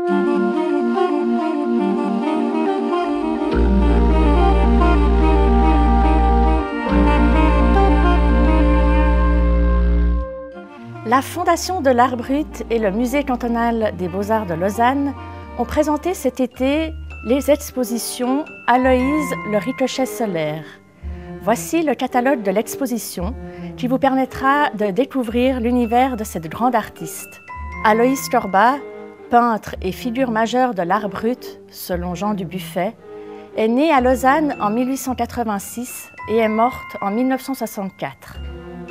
La Fondation de l'Art Brut et le Musée cantonal des Beaux-Arts de Lausanne ont présenté cet été les expositions Aloïse, le ricochet solaire. Voici le catalogue de l'exposition qui vous permettra de découvrir l'univers de cette grande artiste. Aloïse Corbat, peintre et figure majeure de l'art brut, selon Jean Dubuffet, est née à Lausanne en 1886 et est morte en 1964.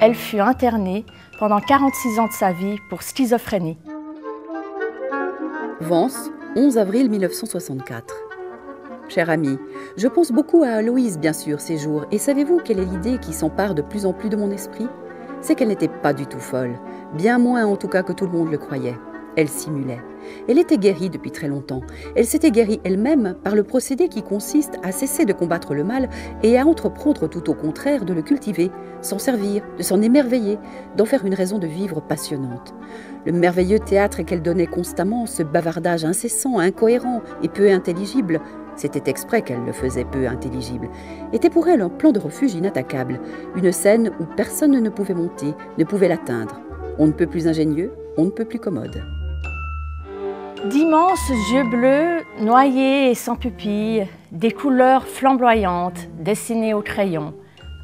Elle fut internée pendant 46 ans de sa vie pour schizophrénie. Vence, 11 avril 1964. Cher ami, je pense beaucoup à Aloïse, bien sûr, ces jours. Et savez-vous quelle est l'idée qui s'empare de plus en plus de mon esprit? C'est qu'elle n'était pas du tout folle. Bien moins en tout cas que tout le monde le croyait. Elle simulait. Elle était guérie depuis très longtemps. Elle s'était guérie elle-même par le procédé qui consiste à cesser de combattre le mal et à entreprendre tout au contraire de le cultiver, s'en servir, de s'en émerveiller, d'en faire une raison de vivre passionnante. Le merveilleux théâtre qu'elle donnait constamment, ce bavardage incessant, incohérent et peu intelligible, c'était exprès qu'elle le faisait peu intelligible, était pour elle un plan de refuge inattaquable, une scène où personne ne pouvait monter, ne pouvait l'atteindre. On ne peut plus ingénieux, on ne peut plus commode. D'immenses yeux bleus, noyés et sans pupilles, des couleurs flamboyantes dessinées au crayon,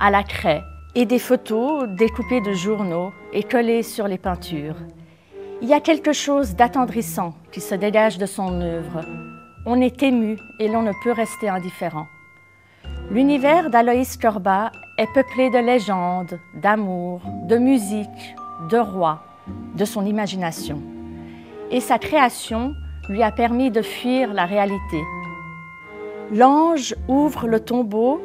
à la craie, et des photos découpées de journaux et collées sur les peintures. Il y a quelque chose d'attendrissant qui se dégage de son œuvre. On est ému et l'on ne peut rester indifférent. L'univers d'Aloïse Corbat est peuplé de légendes, d'amour, de musique, de rois, de son imagination. Et sa création lui a permis de fuir la réalité. L'ange ouvre le tombeau,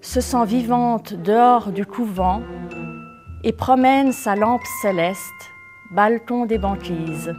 se sent vivante dehors du couvent et promène sa lampe céleste, balcon des banquises.